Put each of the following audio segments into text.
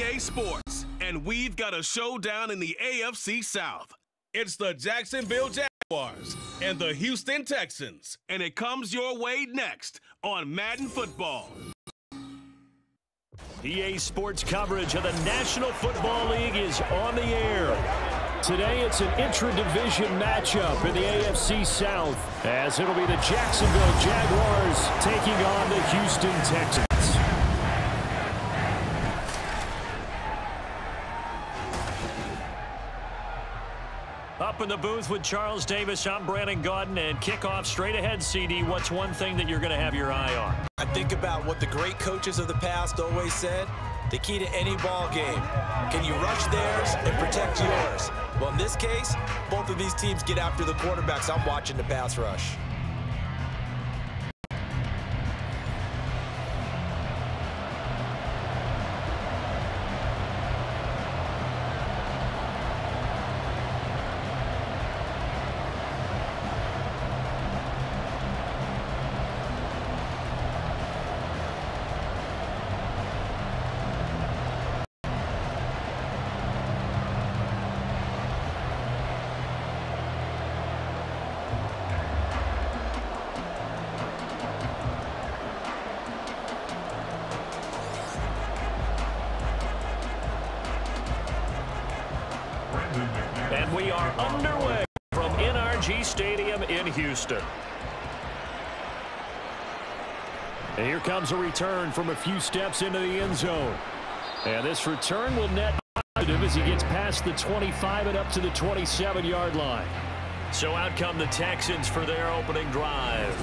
EA Sports, and we've got a showdown in the AFC South. It's the Jacksonville Jaguars and the Houston Texans, and it comes your way next on Madden Football. EA Sports coverage of the National Football League is on the air. Today it's an intra-division matchup in the AFC South, as it'll be the Jacksonville Jaguars taking on the Houston Texans. Up in the booth with Charles Davis, I'm Brandon Gaudin, and kickoff straight ahead, CD. What's one thing that you're going to have your eye on? I think about what the great coaches of the past always said. The key to any ball game. Can you rush theirs and protect yours? Well, in this case, both of these teams get after the quarterbacks. I'm watching the pass rush. And we are underway from NRG Stadium in Houston. And here comes a return from a few steps into the end zone. And this return will net positive as he gets past the 25 and up to the 27-yard line. So out come the Texans for their opening drive.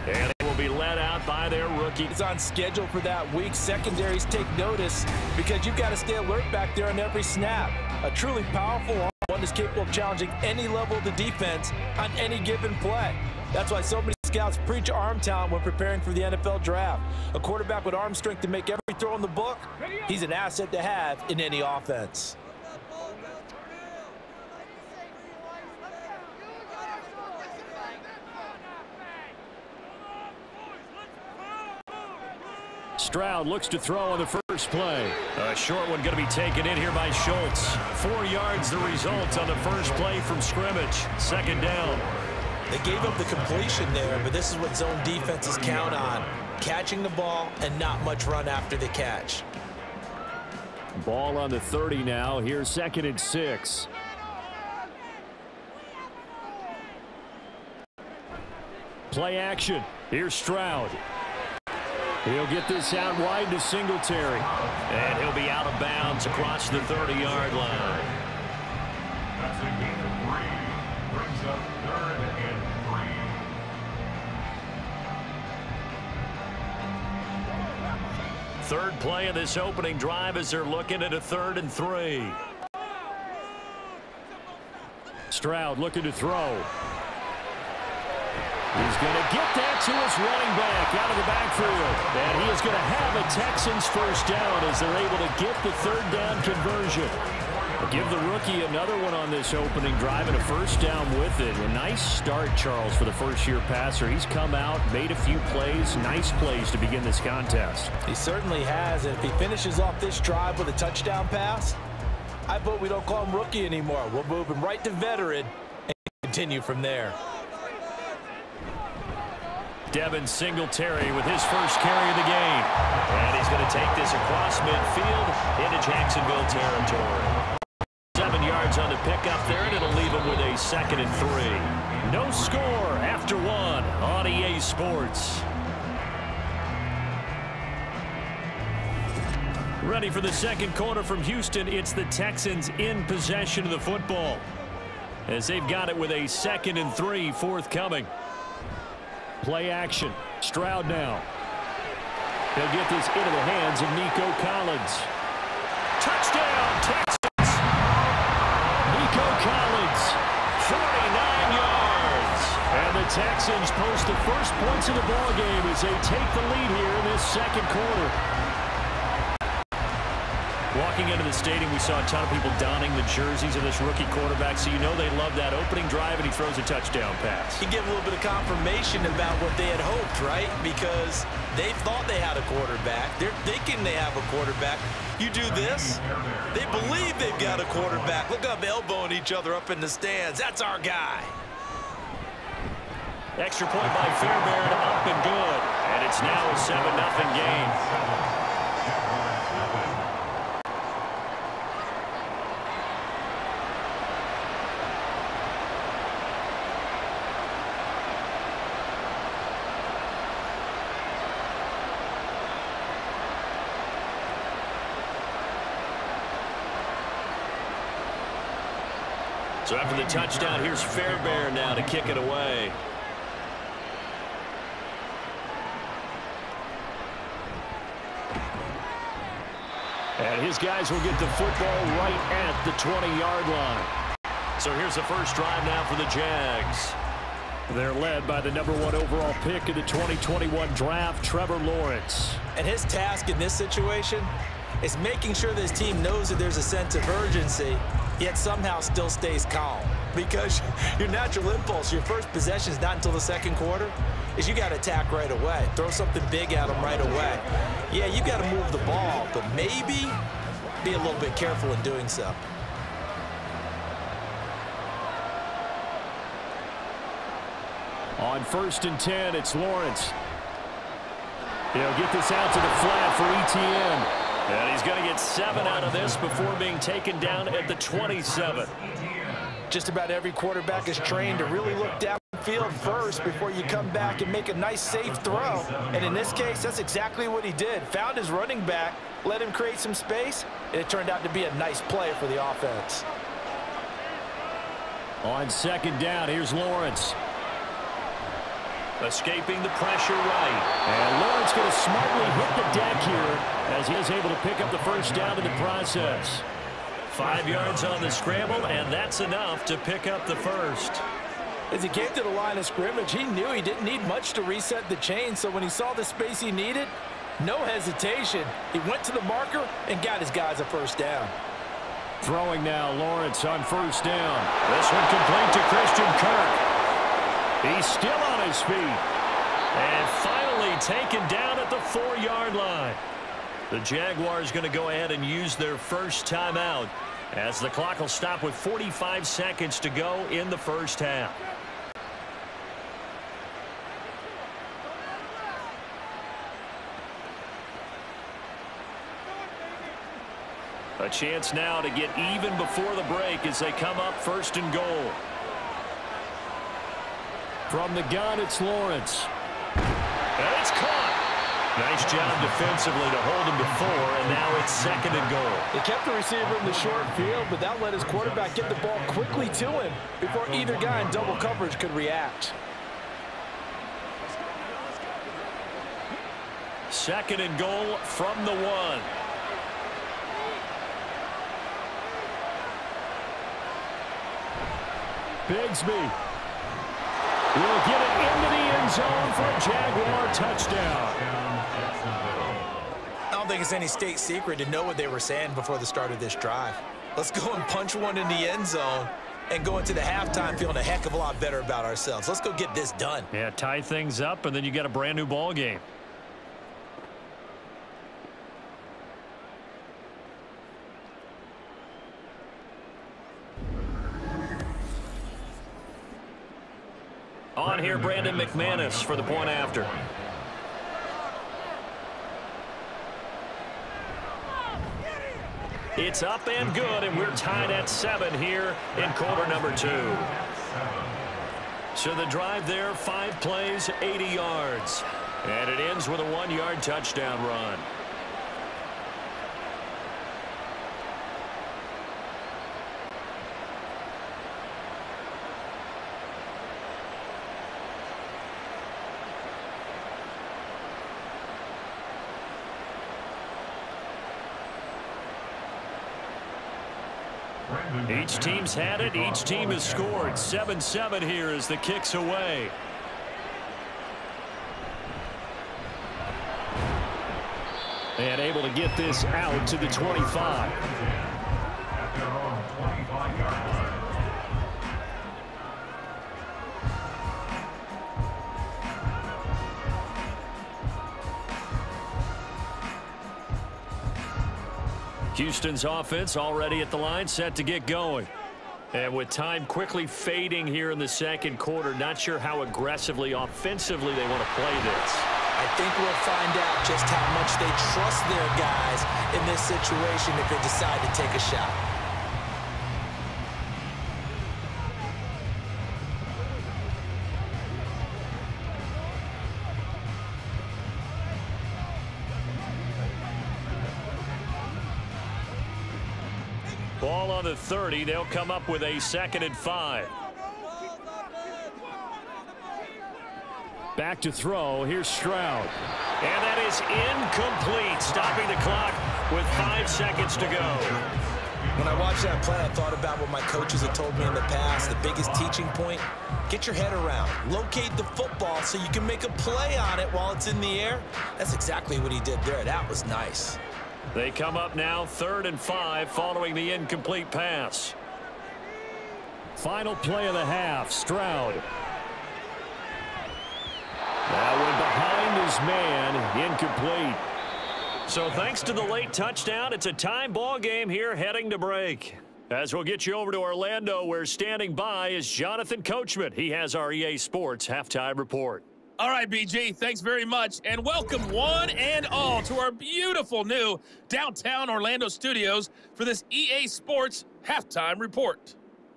And they will be led out by their rookie. He's on schedule for that week. Secondaries take notice because you've got to stay alert back there on every snap. A truly powerful one is capable of challenging any level of the defense on any given play. That's why so many scouts preach arm talent when preparing for the NFL draft. A quarterback with arm strength to make every throw in the book, he's an asset to have in any offense. Stroud looks to throw on the first play. A short one going to be taken in here by Schultz. 4 yards the result on the first play from scrimmage. Second down. They gave up the completion there, but this is what zone defenses count on. Catching the ball and not much run after the catch. Ball on the 30 now. Here's 2nd and 6. Play action. Here's Stroud. He'll get this out wide to Singletary. And he'll be out of bounds across the 30-yard line. That's a gain of 3. Brings up 3rd and 3. Third play of this opening drive as they're looking at a 3rd and 3. Stroud looking to throw. He's going to get that to his running back out of the backfield. And he is going to have a Texans first down as they're able to get the 3rd down conversion. Give the rookie another one on this opening drive and a first down with it. A nice start, Charles, for the first-year passer. He's come out, made a few plays, nice plays to begin this contest. He certainly has, and if he finishes off this drive with a touchdown pass, I vote we don't call him rookie anymore. We'll move him right to veteran and continue from there. Devin Singletary with his first carry of the game. And he's going to take this across midfield into Jacksonville territory. 7 yards on the pickup there, and it'll leave him with a 2nd and 3. No score after 1 on EA Sports. Ready for the second quarter from Houston. It's the Texans in possession of the football, as they've got it with a 2nd and 3 forthcoming. Play action. Stroud now. He'll get this into the hands of Nico Collins. Touchdown, Texans! Nico Collins, 49 yards. And the Texans post the first points of the ballgame as they take the lead here in this second quarter. Walking into the stadium, we saw a ton of people donning the jerseys of this rookie quarterback, so you know they love that opening drive, and he throws a touchdown pass. He gave a little bit of confirmation about what they had hoped, right? Because they thought they had a quarterback. They're thinking they have a quarterback. You do this, they believe they've got a quarterback. Look up, elbowing each other up in the stands. That's our guy. Extra point by Fairbairn, up and good. And it's now a 7-0 game. So after the touchdown, here's Fairbairn now to kick it away. And his guys will get the football right at the 20-yard line. So here's the first drive now for the Jags. They're led by the #1 overall pick of the 2021 draft, Trevor Lawrence. And his task in this situation is making sure that his team knows that there's a sense of urgency, yet somehow still stays calm. Because your natural impulse, your first possession is not until the second quarter, is you got to attack right away. Throw something big at them right away. Yeah, you got to move the ball, but maybe be a little bit careful in doing so. On 1st and 10, it's Lawrence. He'll get this out to the flat for Etienne. And he's going to get 7 out of this before being taken down at the 27. Just about every quarterback is trained to really look downfield first before you come back and make a nice, safe throw. And in this case, that's exactly what he did. Found his running back, let him create some space, and it turned out to be a nice play for the offense. On 2nd down, here's Lawrence. Escaping the pressure right. And Lawrence going to smartly hit the deck here as he is able to pick up the first down in the process. 5 yards on the scramble, and that's enough to pick up the first. As he came to the line of scrimmage, he knew he didn't need much to reset the chain, so when he saw the space he needed, no hesitation. He went to the marker and got his guys a first down. Throwing now, Lawrence on 1st down. This one complete to Christian Kirk. He's still on his feet. And finally taken down at the 4-yard line. The Jaguars going to go ahead and use their first timeout as the clock will stop with 45 seconds to go in the first half. A chance now to get even before the break as they come up 1st and goal. From the gun, it's Lawrence. And it's caught. Nice job defensively to hold him to 4, and now it's 2nd and goal. They kept the receiver in the short field, but that let his quarterback get the ball quickly to him before either guy in double coverage could react. 2nd and goal from the 1. Bigsby will get it into the end zone for a Jaguar touchdown. I don't think it's any state secret to know what they were saying before the start of this drive. Let's go and punch one in the end zone and go into the halftime feeling a heck of a lot better about ourselves. Let's go get this done. Yeah, tie things up, and then you get a brand new ball game. On here, Brandon McManus for the point after. It's up and good, and we're tied at 7 here in quarter number 2. So the drive there, 5 plays, 80 yards. And it ends with a 1-yard touchdown run. Each team's had it. Each team has scored. 7-7 here as the kick's away. And able to get this out to the 25. At their own 25-yard line. Houston's offense already at the line, set to get going. And with time quickly fading here in the second quarter, not sure how aggressively, offensively they want to play this. I think we'll find out just how much they trust their guys in this situation if they decide to take a shot. Ball on the 30. They'll come up with a 2nd and 5. Back to throw. Here's Stroud. And that is incomplete, stopping the clock with 5 seconds to go. When I watched that play, I thought about what my coaches had told me in the past. The biggest teaching point, get your head around. Locate the football so you can make a play on it while it's in the air. That's exactly what he did there. That was nice. They come up now 3rd and 5 following the incomplete pass. Final play of the half, Stroud. That one behind his man, incomplete. So thanks to the late touchdown, it's a tie ball game here heading to break. As we'll get you over to Orlando, where standing by is Jonathan Coachman. He has our EA Sports halftime report. All right, BG, thanks very much, and welcome one and all to our beautiful new downtown Orlando studios for this EA Sports halftime report.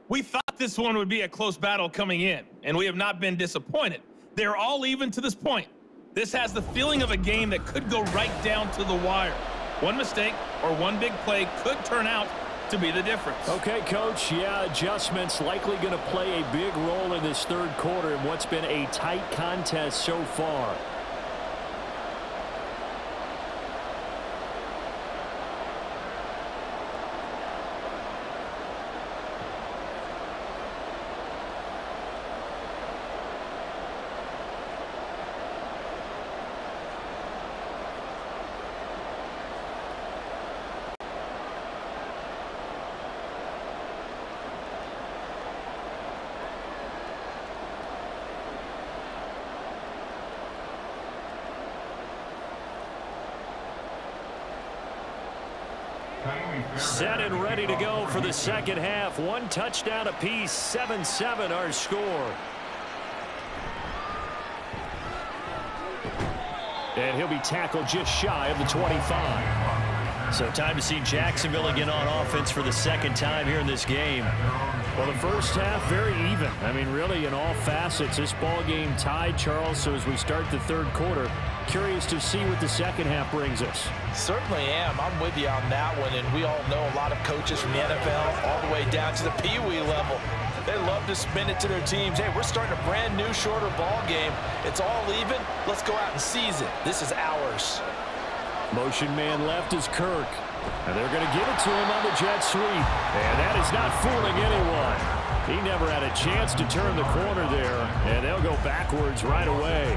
We thought this one would be a close battle coming in, and we have not been disappointed. They're all even to this point. This has the feeling of a game that could go right down to the wire. One mistake or one big play could turn out to be the difference. Okay, Coach. Yeah, adjustments likely going to play a big role in this third quarter in what's been a tight contest so far. Set and ready to go for the second half. One touchdown apiece, 7-7 our score. And he'll be tackled just shy of the 25. So time to see Jacksonville again on offense for the second time here in this game. Well, the first half, very even. I mean, really, in all facets, this ball game tied, Charles. So as we start the third quarter, curious to see what the second half brings us. Certainly am. I'm with you on that one, and we all know a lot of coaches from the NFL all the way down to the Pee-wee level. They love to spin it to their teams. Hey, we're starting a brand new, shorter ball game. It's all even. Let's go out and seize it. This is ours. Motion man left is Kirk. And they're going to give it to him on the jet sweep. And that is not fooling anyone. He never had a chance to turn the corner there. And they'll go backwards right away.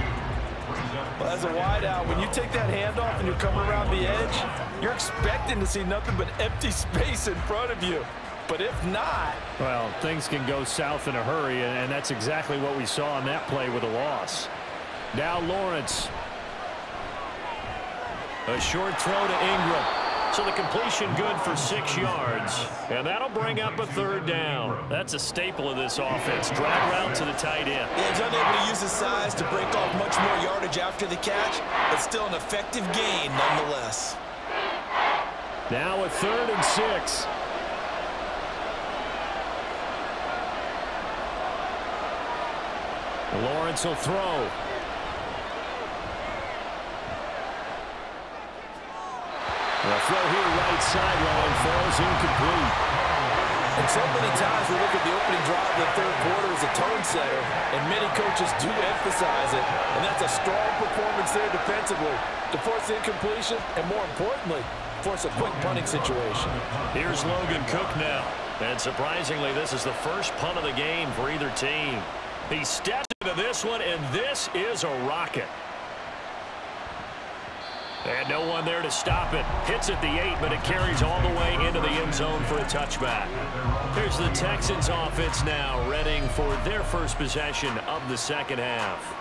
Well, as a wideout, when you take that handoff and you're coming around the edge, you're expecting to see nothing but empty space in front of you. But if not... well, things can go south in a hurry, and that's exactly what we saw on that play with a loss. Now Lawrence. A short throw to Ingram. So the completion good for 6 yards. And that'll bring up a third down. That's a staple of this offense. Drag route to the tight end. Yeah, he's unable to use his size to break off much more yardage after the catch, but still an effective gain nonetheless. Now a 3rd and 6. Lawrence will throw. The throw here right sideline falls incomplete. And so many times we look at the opening drive of the third quarter as a tone setter, and many coaches do emphasize it, and that's a strong performance there defensively to force incompletion and, more importantly, force a quick punting situation. Here's Logan Cook now, and surprisingly, this is the first punt of the game for either team. He steps into this one, and this is a rocket. And no one there to stop it. Hits at the 8, but it carries all the way into the end zone for a touchback. Here's the Texans offense now, readying for their first possession of the second half.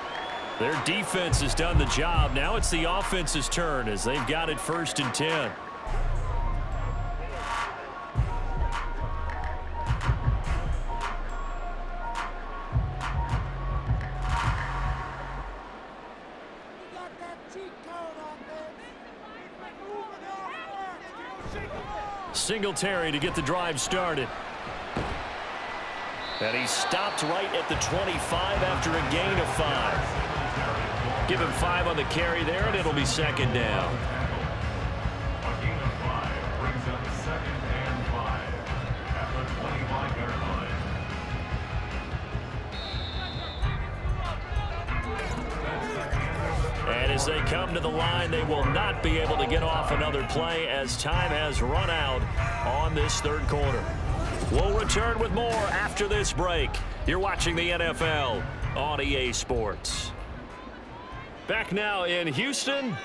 Their defense has done the job. Now it's the offense's turn as they've got it 1st and 10. Singletary to get the drive started. And he stopped right at the 25 after a gain of 5. Give him 5 on the carry there, and it'll be 2nd down. A gain of 5 brings up 2nd and 5 at the 25-yard line. And as they come to the line, they will not be able to get off another play as time has run out on this 3rd quarter. We'll return with more after this break. You're watching the NFL on EA Sports. Back now in Houston.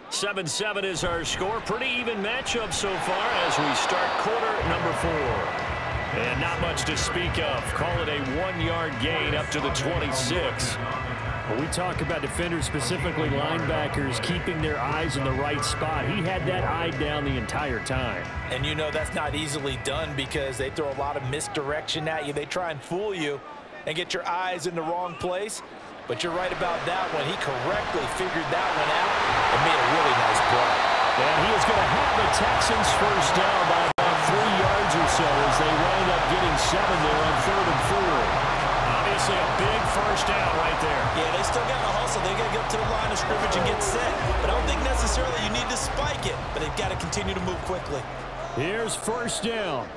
7-7 is our score. Pretty even matchup so far as we start quarter number 4. And not much to speak of. Call it a 1-yard gain up to the 26. When we talk about defenders, specifically linebackers, keeping their eyes in the right spot, he had that eye down the entire time. And you know that's not easily done because they throw a lot of misdirection at you. They try and fool you and get your eyes in the wrong place. But you're right about that one. He correctly figured that one out and made a really nice play. And he is going to have the Texans first down by about 3 yards or so as they wind up getting 7 there on 3rd and 4. Obviously a big first down right there. Yeah, they still got to hustle. They got to get up to the line of scrimmage and get set. But I don't think necessarily you need to spike it, but they've got to continue to move quickly. Here's first down.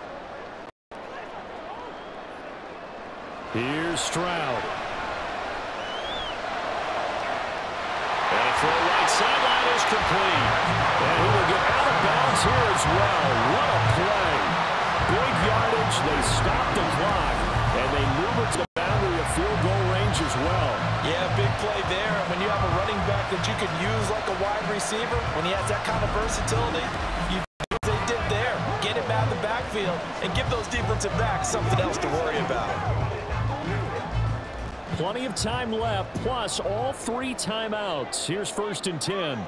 Here's Stroud. And a throw right sideline is complete. And he will get out of bounds here as well. What a play. Big yardage. They stop the clock. And they move it to the boundary of field goal range as well. Yeah, big play there. And when you have a running back that you can use like a wide receiver, when he has that kind of versatility, you do what they did there. Get him out of the backfield and give those defensive backs something else to worry about. Plenty of time left, plus all 3 timeouts. Here's 1st and 10.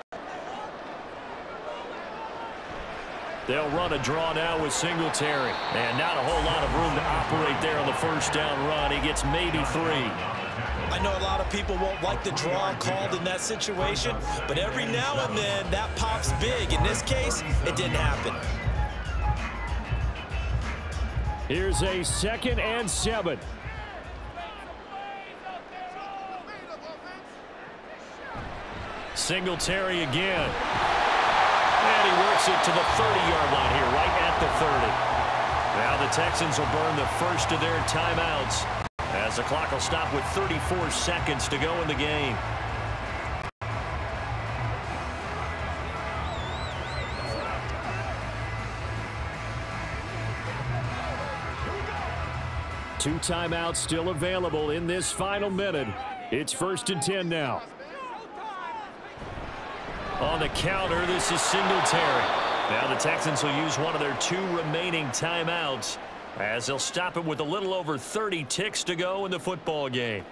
They'll run a draw now with Singletary. And not a whole lot of room to operate there on the first down run. He gets maybe 3. I know a lot of people won't like the draw called in that situation, but every now and then that pops big. In this case, it didn't happen. Here's a 2nd and 7. Singletary again. And he works it to the 30-yard line here, right at the 30. Now the Texans will burn the first of their timeouts as the clock will stop with 34 seconds to go in the game. Two timeouts still available in this final minute. It's 1st and 10 now. On the counter, this is Singletary. Now the Texans will use one of their 2 remaining timeouts as they'll stop it with a little over 30 ticks to go in the football game.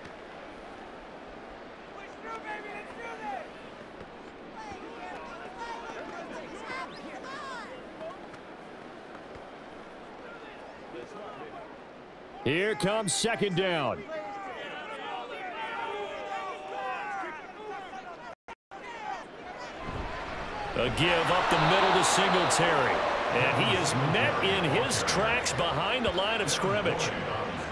Here comes 2nd down. A give up the middle to Singletary. And he is met in his tracks behind the line of scrimmage.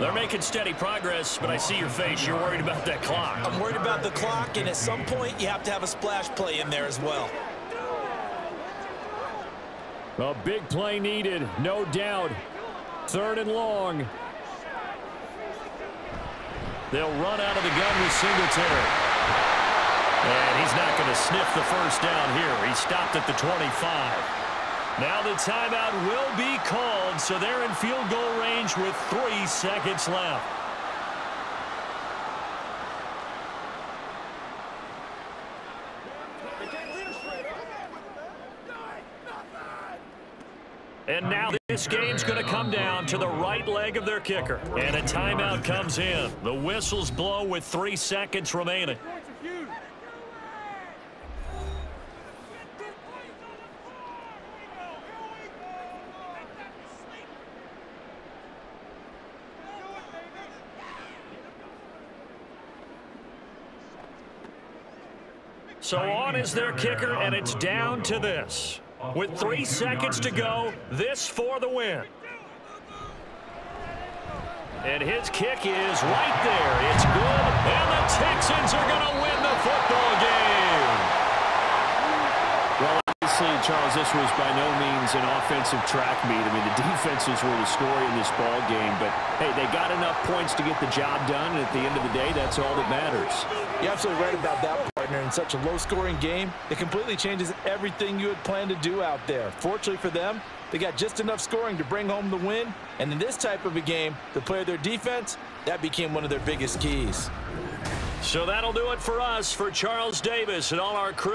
They're making steady progress, but I see your face. You're worried about that clock. I'm worried about the clock, and at some point you have to have a splash play in there as well. A big play needed, no doubt. 3rd and long. They'll run out of the gun with Singletary. And he's not going to sniff the first down here. He stopped at the 25. Now the timeout will be called, so they're in field goal range with 3 seconds left. And now this game's going to come down to the right leg of their kicker. And a timeout comes in. The whistles blow with 3 seconds remaining. So on is their kicker, and it's down to this. With 3 seconds to go, this for the win. And his kick is right there. It's good, and the Texans are going to win the football game. Well, obviously, Charles, this was by no means an offensive track meet. I mean, the defenses were the story in this ball game, but hey, they got enough points to get the job done, and at the end of the day, that's all that matters. You're absolutely right about that, partner. In such a low-scoring game, it completely changes everything you had planned to do out there. Fortunately for them, they got just enough scoring to bring home the win, and in this type of a game, to play their defense, that became one of their biggest keys. So that'll do it for us. For Charles Davis and all our crew,